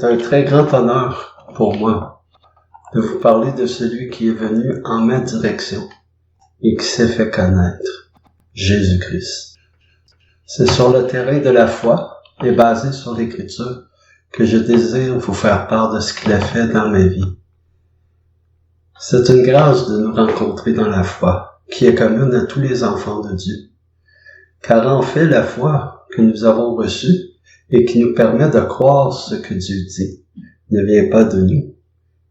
C'est un très grand honneur pour moi de vous parler de celui qui est venu en ma direction et qui s'est fait connaître, Jésus-Christ. C'est sur le terrain de la foi et basé sur l'Écriture que je désire vous faire part de ce qu'il a fait dans ma vie. C'est une grâce de nous rencontrer dans la foi, qui est commune à tous les enfants de Dieu. Car en fait, la foi que nous avons reçue et qui nous permet de croire ce que Dieu dit ne vient pas de nous,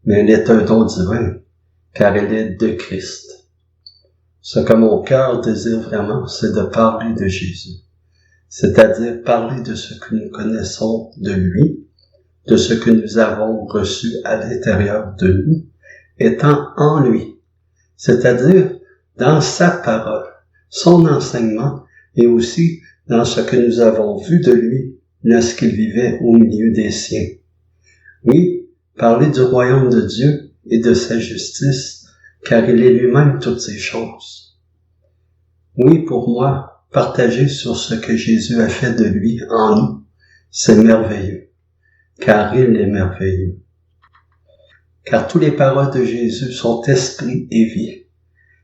mais elle est un don divin, car elle est de Christ. Ce que mon cœur désire vraiment, c'est de parler de Jésus, c'est-à-dire parler de ce que nous connaissons de lui, de ce que nous avons reçu à l'intérieur de nous, étant en lui, c'est-à-dire dans sa parole, son enseignement, et aussi dans ce que nous avons vu de lui lorsqu'il vivait au milieu des siens. Oui, parler du royaume de Dieu et de sa justice, car il est lui-même toutes ces choses. Oui, pour moi, partager sur ce que Jésus a fait de lui en nous, c'est merveilleux, car il est merveilleux. Car toutes les paroles de Jésus sont esprit et vie.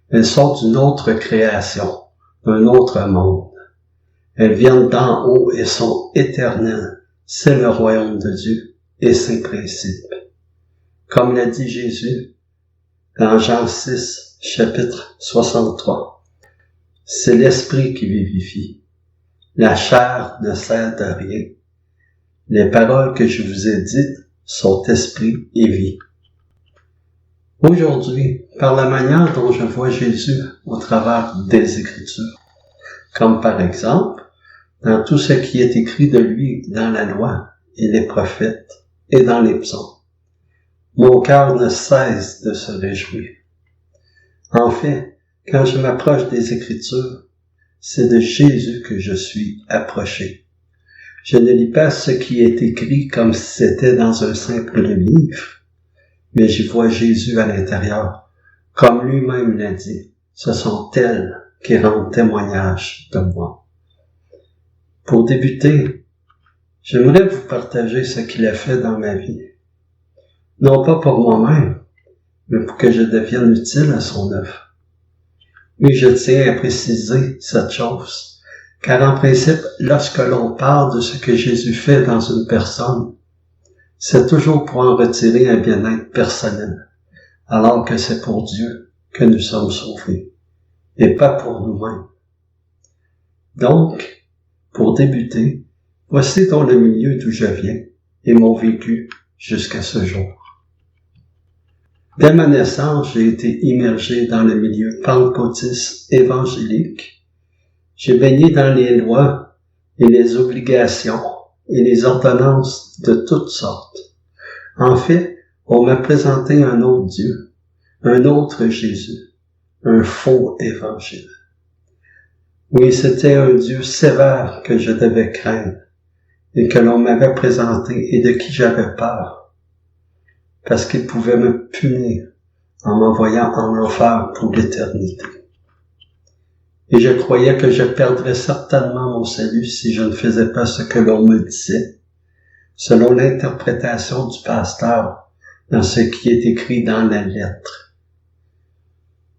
Elles sont d'une autre création, d'un autre monde. Elles viennent d'en haut et sont éternelles. C'est le royaume de Dieu et ses principes. Comme l'a dit Jésus dans Jean 6, chapitre 63. C'est l'esprit qui vivifie. La chair ne sert de rien. Les paroles que je vous ai dites sont esprit et vie. Aujourd'hui, par la manière dont je vois Jésus au travers des Écritures, comme par exemple, dans tout ce qui est écrit de lui dans la loi et les prophètes et dans les psaumes, mon cœur ne cesse de se réjouir. En fait, quand je m'approche des Écritures, c'est de Jésus que je suis approché. Je ne lis pas ce qui est écrit comme si c'était dans un simple livre, mais j'y vois Jésus à l'intérieur, comme lui-même l'a dit. Ce sont elles qui rendent témoignage de moi. Pour débuter, j'aimerais vous partager ce qu'il a fait dans ma vie. Non pas pour moi-même, mais pour que je devienne utile à son œuvre. Oui, je tiens à préciser cette chose, car en principe, lorsque l'on parle de ce que Jésus fait dans une personne, c'est toujours pour en retirer un bien-être personnel, alors que c'est pour Dieu que nous sommes sauvés, et pas pour nous-mêmes. Donc, pour débuter, voici dans le milieu d'où je viens et mon vécu jusqu'à ce jour. Dès ma naissance, j'ai été immergé dans le milieu pentecôtiste évangélique. J'ai baigné dans les lois et les obligations et les ordonnances de toutes sortes. En fait, on m'a présenté un autre Dieu, un autre Jésus, un faux évangile. Oui, c'était un Dieu sévère que je devais craindre et que l'on m'avait présenté et de qui j'avais peur, parce qu'il pouvait me punir en m'envoyant en enfer pour l'éternité. Et je croyais que je perdrais certainement mon salut si je ne faisais pas ce que l'on me disait, selon l'interprétation du pasteur dans ce qui est écrit dans la lettre.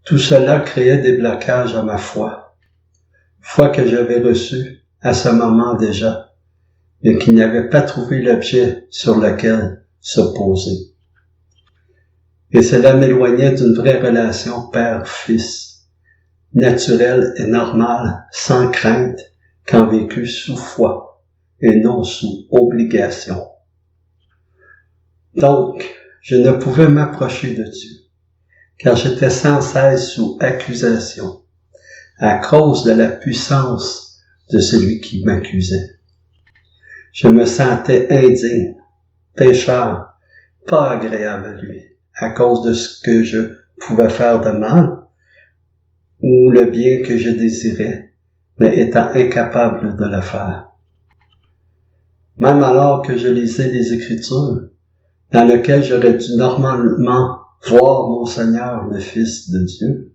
Tout cela créait des blocages à ma foi que j'avais reçue à ce moment déjà, mais qui n'avait pas trouvé l'objet sur lequel se poser. Et cela m'éloignait d'une vraie relation père-fils, naturelle et normale, sans crainte, quand vécue sous foi et non sous obligation. Donc, je ne pouvais m'approcher de Dieu, car j'étais sans cesse sous accusation, à cause de la puissance de celui qui m'accusait. Je me sentais indigne, pécheur, pas agréable à lui, à cause de ce que je pouvais faire de mal, ou le bien que je désirais, mais étant incapable de le faire. Même alors que je lisais les Écritures, dans lesquelles j'aurais dû normalement voir mon Seigneur, le Fils de Dieu,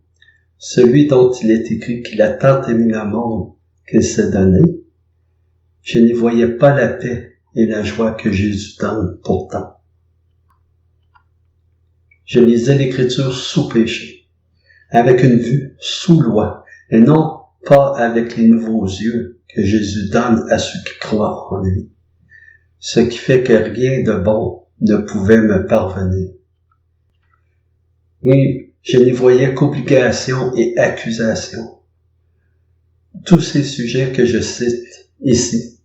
celui dont il est écrit qu'il a tant aimé le monde qu'il s'est donné, je n'y voyais pas la paix et la joie que Jésus donne pourtant. Je lisais l'Écriture sous péché, avec une vue sous loi, et non pas avec les nouveaux yeux que Jésus donne à ceux qui croient en lui, ce qui fait que rien de bon ne pouvait me parvenir. Oui, je n'y voyais qu'obligation et accusation. Tous ces sujets que je cite ici,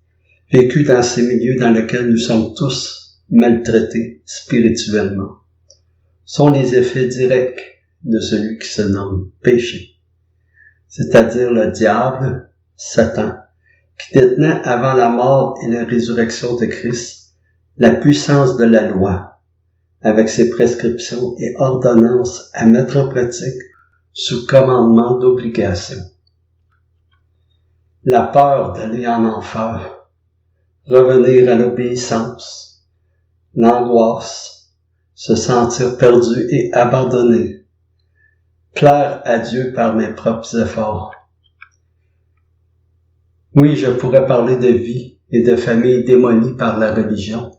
vécus dans ces milieux dans lesquels nous sommes tous maltraités spirituellement, sont les effets directs de celui qui se nomme péché, c'est-à-dire le diable, Satan, qui détenait avant la mort et la résurrection de Christ la puissance de la loi, avec ses prescriptions et ordonnances à mettre en pratique sous commandement d'obligation. La peur d'aller en enfer, revenir à l'obéissance, l'angoisse, se sentir perdu et abandonné, plaire à Dieu par mes propres efforts. Oui, je pourrais parler de vie et de famille démolies par la religion,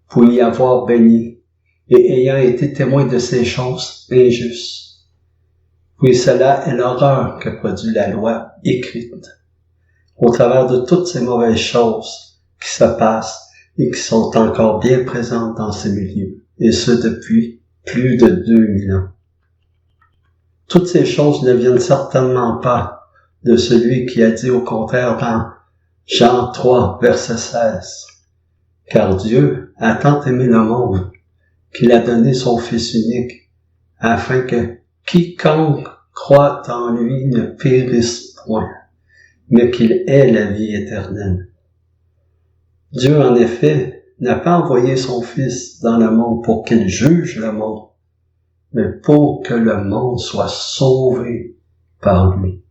pour y avoir baigné, et ayant été témoin de ces choses injustes. Oui, cela est l'horreur que produit la loi écrite, au travers de toutes ces mauvaises choses qui se passent et qui sont encore bien présentes dans ces milieux, et ce depuis plus de 2000 ans. Toutes ces choses ne viennent certainement pas de celui qui a dit au contraire dans Jean 3, verset 16, « Car Dieu a tant aimé le monde qu'il a donné son Fils unique, afin que quiconque croit en lui ne périsse point, mais qu'il ait la vie éternelle. » Dieu, en effet, n'a pas envoyé son Fils dans le monde pour qu'il juge le monde, mais pour que le monde soit sauvé par lui.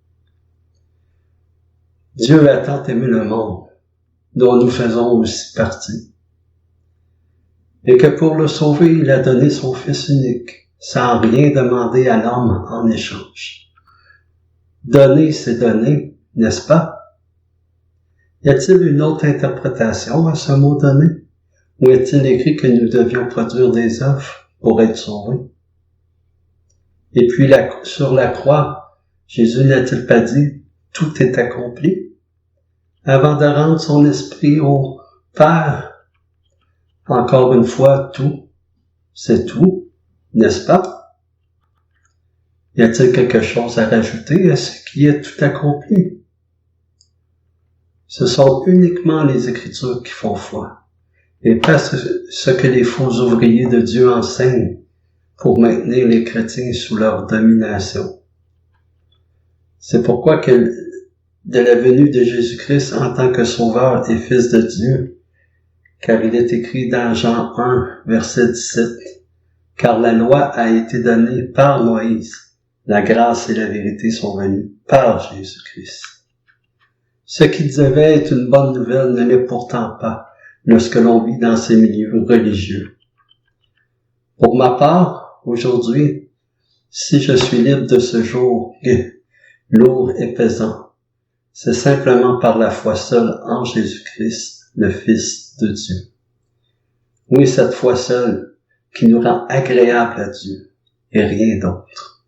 Dieu a tant aimé le monde, dont nous faisons aussi partie, et que pour le sauver, il a donné son Fils unique, sans rien demander à l'homme en échange. Donner, c'est donner, n'est-ce pas? Y a-t-il une autre interprétation à ce mot donner? Ou est-il écrit que nous devions produire des œuvres pour être sauvés? Et puis sur la croix, Jésus n'a-t-il pas dit « tout est accompli » avant de rendre son esprit au Père? Encore une fois, tout, c'est tout, n'est-ce pas? Y a-t-il quelque chose à rajouter à ce qui est tout accompli? Ce sont uniquement les Écritures qui font foi, et pas ce que les faux ouvriers de Dieu enseignent pour maintenir les chrétiens sous leur domination. C'est pourquoi que de la venue de Jésus-Christ en tant que Sauveur et Fils de Dieu, car il est écrit dans Jean 1, verset 17, « Car la loi a été donnée par Moïse, la grâce et la vérité sont venues par Jésus-Christ. » Ce qui devait être une bonne nouvelle ne l'est pourtant pas lorsque l'on vit dans ces milieux religieux. Pour ma part, aujourd'hui, si je suis libre de ce jour lourd et pesant, c'est simplement par la foi seule en Jésus-Christ, le Fils de Dieu. Oui, cette foi seule qui nous rend agréable à Dieu et rien d'autre.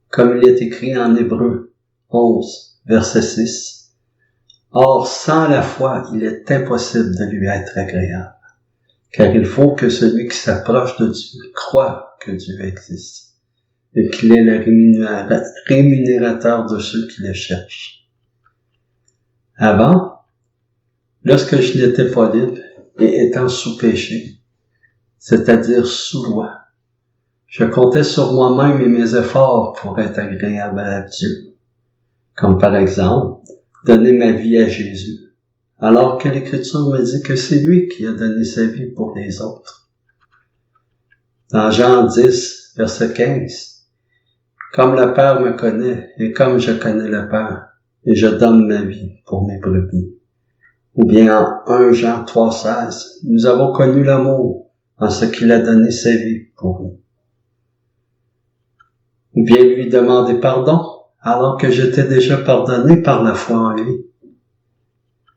Comme il est écrit en Hébreux 11, verset 6, « Or, sans la foi, il est impossible de lui être agréable, car il faut que celui qui s'approche de Dieu croie que Dieu existe et qu'il est le rémunérateur de ceux qui le cherchent. » Avant, lorsque je n'étais pas libre et étant sous péché, c'est-à-dire sous loi, je comptais sur moi-même et mes efforts pour être agréable à Dieu, comme par exemple donner ma vie à Jésus, alors que l'Écriture me dit que c'est lui qui a donné sa vie pour les autres. Dans Jean 10, verset 15, « Comme le Père me connaît et comme je connais le Père, et je donne ma vie pour mes brebis. » Ou bien en 1 Jean 3,16, « Nous avons connu l'amour en ce qu'il a donné sa vie pour nous. » Ou bien lui demander pardon alors que j'étais déjà pardonné par la foi en lui.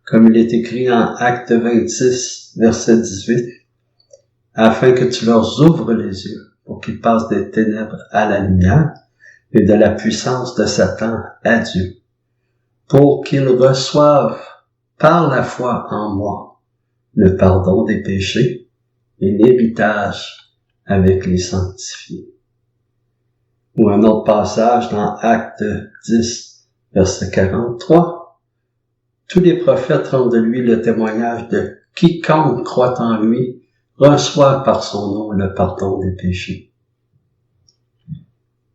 comme il est écrit en Acte 26, verset 18, afin que tu leur ouvres les yeux pour qu'ils passent des ténèbres à la lumière et de la puissance de Satan à Dieu, pour qu'ils reçoivent par la foi en moi le pardon des péchés et l'héritage avec les sanctifiés. Ou un autre passage dans Acte 10, verset 43. Tous les prophètes rendent de lui le témoignage de quiconque croit en lui reçoit par son nom le pardon des péchés.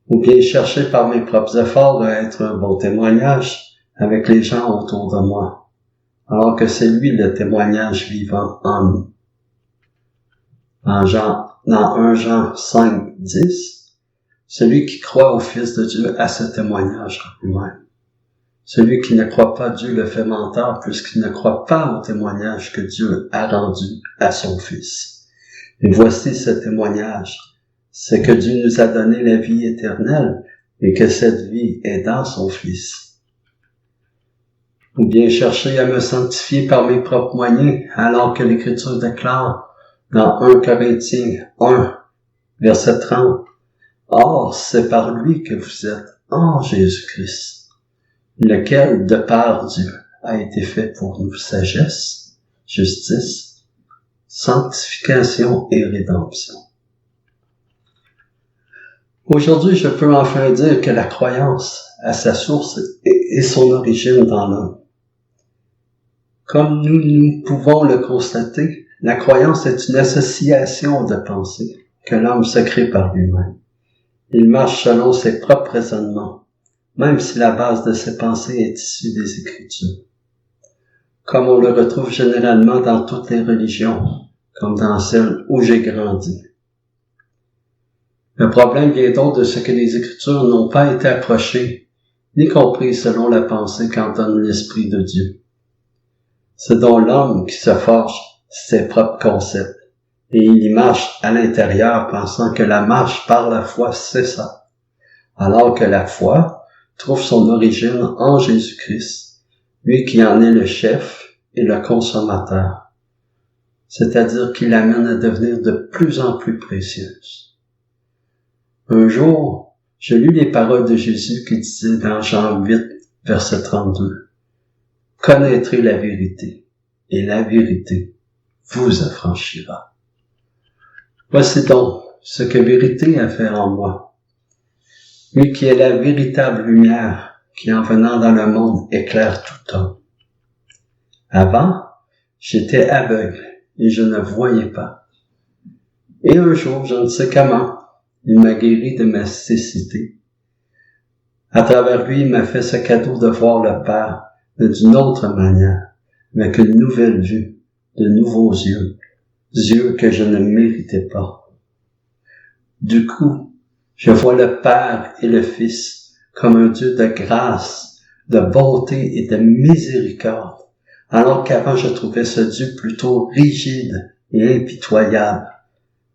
Ou bien chercher par mes propres efforts à être un bon témoignage avec les gens autour de moi, alors que c'est lui le témoignage vivant en nous. Dans 1 Jean 5, 10, celui qui croit au Fils de Dieu a ce témoignage en lui-même. Celui qui ne croit pas Dieu le fait menteur puisqu'il ne croit pas au témoignage que Dieu a rendu à son Fils. Et voici ce témoignage, c'est que Dieu nous a donné la vie éternelle et que cette vie est dans son Fils. Ou bien chercher à me sanctifier par mes propres moyens alors que l'Écriture déclare dans 1 Corinthiens 1, verset 30, « Or, c'est par lui que vous êtes en Jésus-Christ, lequel, de par Dieu, a été fait pour nous sagesse, justice, sanctification et rédemption. » Aujourd'hui, je peux enfin dire que la croyance a sa source et son origine dans l'homme. Comme nous pouvons le constater, la croyance est une association de pensées que l'homme se crée par lui-même. Il marche selon ses propres raisonnements, même si la base de ses pensées est issue des Écritures. Comme on le retrouve généralement dans toutes les religions, comme dans celle où j'ai grandi. Le problème vient donc de ce que les Écritures n'ont pas été approchées, ni comprises selon la pensée qu'en donne l'Esprit de Dieu. C'est donc l'homme qui se forge ses propres concepts, et il y marche à l'intérieur pensant que la marche par la foi, c'est ça, alors que la foi trouve son origine en Jésus-Christ, lui qui en est le chef et le consommateur, c'est-à-dire qui l'amène à devenir de plus en plus précieuse. Un jour, je lus les paroles de Jésus qui disaient dans Jean 8, verset 32, « Connaîtrez la vérité, et la vérité vous affranchira. » Voici donc ce que vérité a fait en moi. Lui qui est la véritable lumière, qui en venant dans le monde éclaire tout homme. Avant, j'étais aveugle et je ne voyais pas. Et un jour, je ne sais comment, il m'a guéri de ma cécité. À travers lui, il m'a fait ce cadeau de voir le Père, mais d'une autre manière, avec une nouvelle vue, de nouveaux yeux, yeux que je ne méritais pas. Du coup, je vois le Père et le Fils comme un Dieu de grâce, de bonté et de miséricorde, alors qu'avant je trouvais ce Dieu plutôt rigide et impitoyable,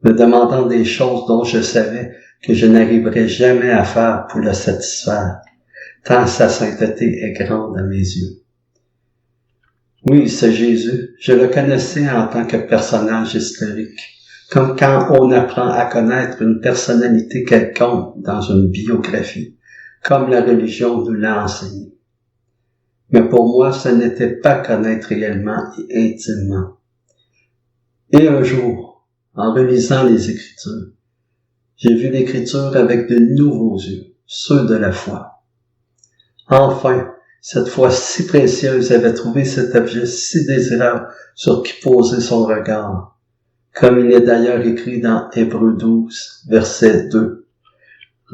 me demandant des choses dont je savais que je n'arriverais jamais à faire pour le satisfaire, tant sa sainteté est grande à mes yeux. Oui, ce Jésus, je le connaissais en tant que personnage historique, comme quand on apprend à connaître une personnalité quelconque dans une biographie, comme la religion nous l'a enseigné. Mais pour moi, ce n'était pas connaître réellement et intimement. Et un jour, en relisant les Écritures, j'ai vu l'Écriture avec de nouveaux yeux, ceux de la foi. Enfin, cette foi si précieuse avait trouvé cet objet si désirable sur qui poser son regard, comme il est d'ailleurs écrit dans Hébreux 12, verset 2.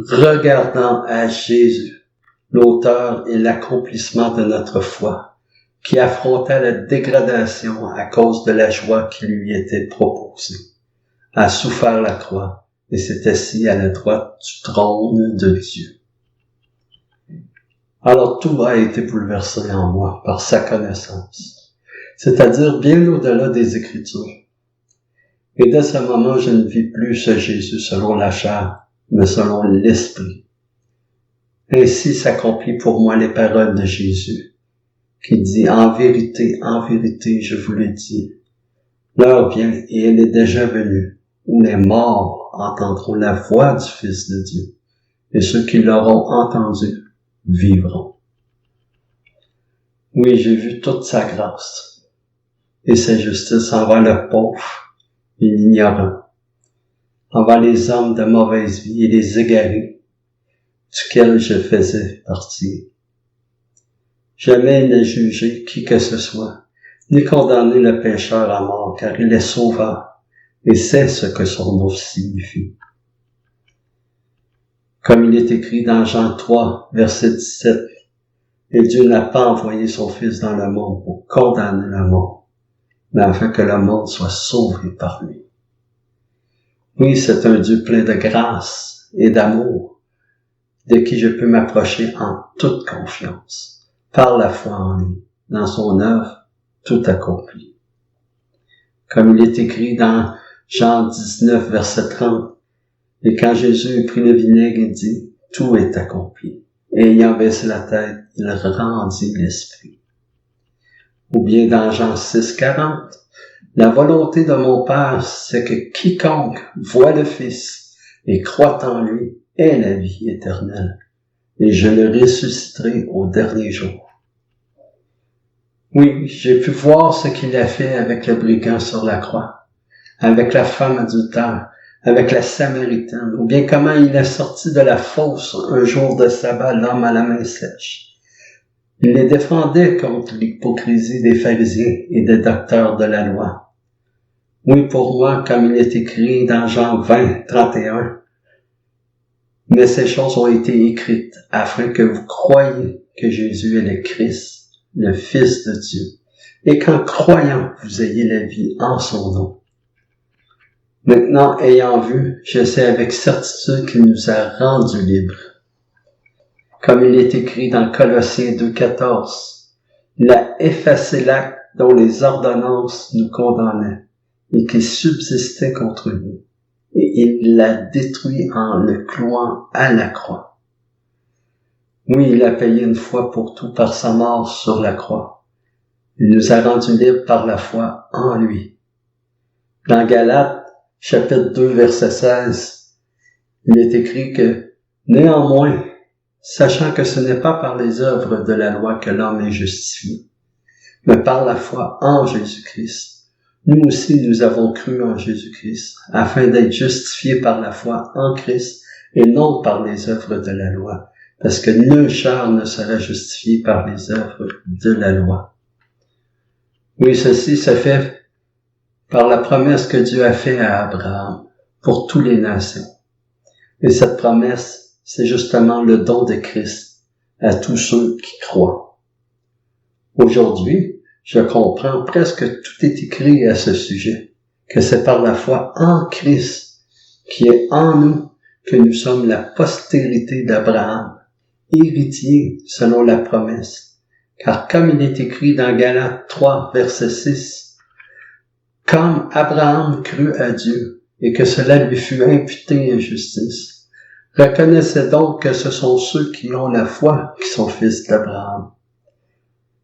Regardant à Jésus, l'auteur et l'accomplissement de notre foi, qui affronta la dégradation à cause de la joie qui lui était proposée, a souffert la croix et s'est assis à la droite du trône de Dieu. Alors tout a été bouleversé en moi par sa connaissance, c'est-à-dire bien au-delà des Écritures. Et dès ce moment, je ne vis plus ce Jésus selon la chair, mais selon l'Esprit. Ainsi s'accomplit pour moi les paroles de Jésus, qui dit « En vérité, je vous le dis, l'heure vient et elle est déjà venue, où les morts entendront la voix du Fils de Dieu, et ceux qui l'auront entendu vivront. » Oui, j'ai vu toute sa grâce et sa justice envers le pauvre et l'ignorant, envers les hommes de mauvaise vie et les égarés, duquel je faisais partie. Jamais il n'a jugé qui que ce soit, ni condamné le pécheur à mort, car il est sauveur et sait ce que son nom signifie. Comme il est écrit dans Jean 3, verset 17, « Et Dieu n'a pas envoyé son Fils dans le monde pour condamner le monde, mais afin que le monde soit sauvé par lui. » Oui, c'est un Dieu plein de grâce et d'amour, de qui je peux m'approcher en toute confiance, par la foi en lui, dans son œuvre tout accomplie. Comme il est écrit dans Jean 19, verset 30, « Et quand Jésus eut pris le vinaigre, il dit, « Tout est accompli. » Et ayant baissé la tête, il rendit l'esprit. Ou bien dans Jean 6, 40, « La volonté de mon Père, c'est que quiconque voit le Fils et croit en lui ait la vie éternelle, et je le ressusciterai au dernier jour. » Oui, j'ai pu voir ce qu'il a fait avec le brigand sur la croix, avec la femme adultère, avec la Samaritaine, ou bien comment il est sorti de la fosse un jour de sabbat, l'homme à la main sèche. Il les défendait contre l'hypocrisie des pharisiens et des docteurs de la loi. Oui, pour moi, comme il est écrit dans Jean 20, 31, « Mais ces choses ont été écrites afin que vous croyiez que Jésus est le Christ, le Fils de Dieu, et qu'en croyant, vous ayez la vie en son nom. » Maintenant, ayant vu, je sais avec certitude qu'il nous a rendus libres. Comme il est écrit dans Colossiens 2,14, « Il a effacé l'acte dont les ordonnances nous condamnaient et qui subsistait contre nous, et il l'a détruit en le clouant à la croix. » Oui, il a payé une fois pour tout par sa mort sur la croix. Il nous a rendus libres par la foi en lui. Dans Galates, chapitre 2, verset 16, il est écrit que « Néanmoins, sachant que ce n'est pas par les œuvres de la loi que l'homme est justifié, mais par la foi en Jésus-Christ, nous aussi nous avons cru en Jésus-Christ, afin d'être justifiés par la foi en Christ et non par les œuvres de la loi, parce que nul chair ne sera justifié par les œuvres de la loi. » Oui, ceci se fait par la promesse que Dieu a faite à Abraham pour toutes les nations. Et cette promesse, c'est justement le don de Christ à tous ceux qui croient. Aujourd'hui, je comprends presque tout est écrit à ce sujet, que c'est par la foi en Christ qui est en nous que nous sommes la postérité d'Abraham, héritiers selon la promesse. Car comme il est écrit dans Galates 3, verset 6, « Comme Abraham crut à Dieu, et que cela lui fut imputé à justice, reconnaissez donc que ce sont ceux qui ont la foi qui sont fils d'Abraham. »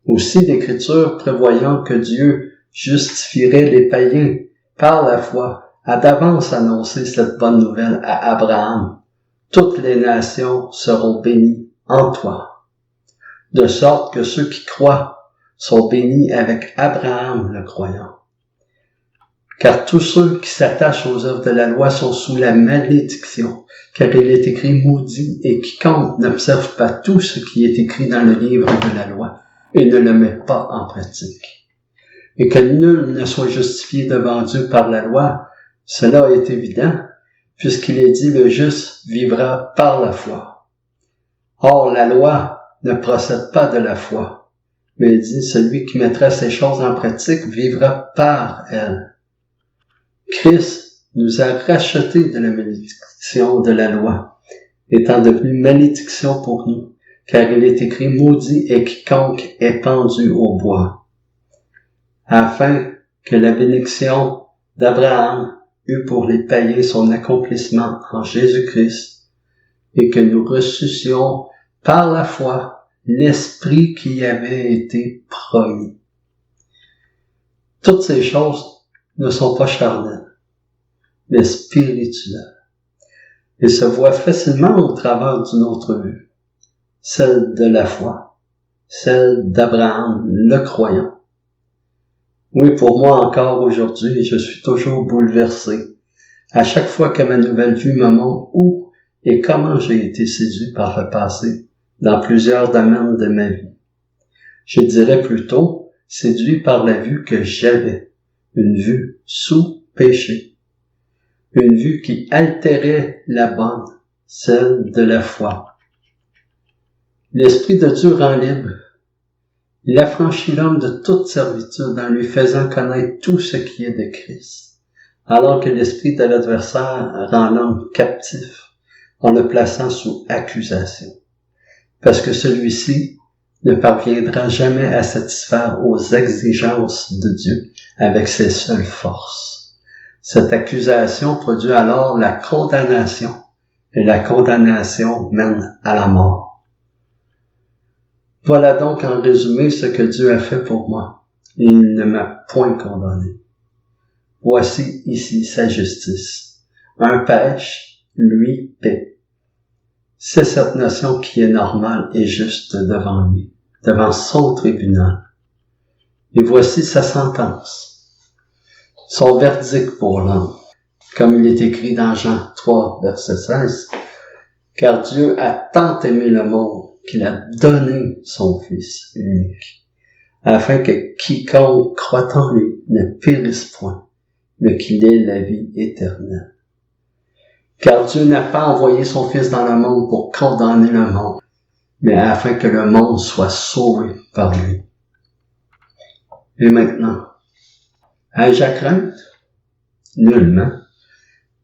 Aussi l'Écriture, prévoyant que Dieu justifierait les païens par la foi, a d'avance annoncé cette bonne nouvelle à Abraham. « Toutes les nations seront bénies en toi. » De sorte que ceux qui croient sont bénis avec Abraham le croyant. Car tous ceux qui s'attachent aux œuvres de la loi sont sous la malédiction, car il est écrit « Maudit et quiconque n'observe pas tout ce qui est écrit dans le livre de la loi et ne le met pas en pratique. » Et que nul ne soit justifié devant Dieu par la loi, cela est évident, puisqu'il est dit « Le juste vivra par la foi. » Or, la loi ne procède pas de la foi, mais il dit « Celui qui mettra ces choses en pratique vivra par elles. » Christ nous a rachetés de la malédiction de la loi, étant devenu malédiction pour nous, car il est écrit « Maudit est quiconque est pendu au bois », afin que la bénédiction d'Abraham eût pour les païens son accomplissement en Jésus-Christ, et que nous ressuscions par la foi l'Esprit qui avait été promis. Toutes ces choses ne sont pas charnelles, mais spirituelles, et se voient facilement au travers d'une autre vue, celle de la foi, celle d'Abraham, le croyant. Oui, pour moi encore aujourd'hui, je suis toujours bouleversé à chaque fois que ma nouvelle vue me montre où et comment j'ai été séduit par le passé dans plusieurs domaines de ma vie. Je dirais plutôt séduit par la vue que j'avais, une vue sous péché, une vue qui altérait la bonne, celle de la foi. L'Esprit de Dieu rend libre. Il affranchit l'homme de toute servitude en lui faisant connaître tout ce qui est de Christ, alors que l'esprit de l'adversaire rend l'homme captif en le plaçant sous accusation, parce que celui-ci ne parviendra jamais à satisfaire aux exigences de Dieu avec ses seules forces. Cette accusation produit alors la condamnation, et la condamnation mène à la mort. Voilà donc en résumé ce que Dieu a fait pour moi. Il ne m'a point condamné. Voici ici sa justice. Un pêche, lui paie. C'est cette notion qui est normale et juste devant lui, devant son tribunal. Et voici sa sentence, son verdict pour l'homme, comme il est écrit dans Jean 3, verset 16. Car Dieu a tant aimé le monde qu'il a donné son Fils unique, afin que quiconque croit en lui ne périsse point, mais qu'il ait la vie éternelle. Car Dieu n'a pas envoyé son Fils dans le monde pour condamner le monde, mais afin que le monde soit sauvé par lui. Et maintenant, ai-je à craindre? Nullement,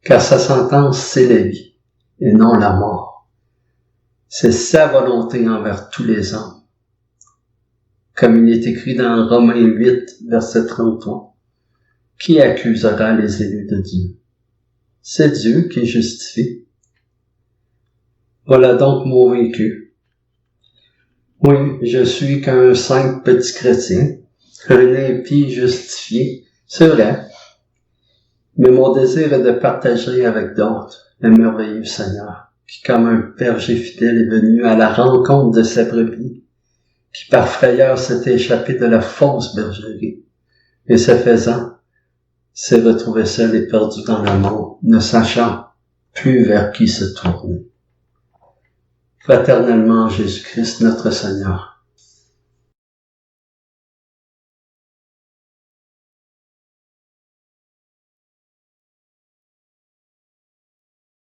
car sa sentence c'est la vie, et non la mort. C'est sa volonté envers tous les hommes. Comme il est écrit dans Romains 8, verset 33. Qui accusera les élus de Dieu? C'est Dieu qui justifie. Voilà donc mon vécu. Oui, je suis qu'un simple petit chrétien, un impie justifié, c'est vrai. Mais mon désir est de partager avec d'autres le merveilleux Seigneur, qui comme un berger fidèle est venu à la rencontre de sa brebis, qui par frayeur s'est échappé de la fausse bergerie, et ce faisant, s'est retrouvé seul et perdu dans le monde, ne sachant plus vers qui se tourner. Fraternellement, Jésus-Christ, notre Seigneur,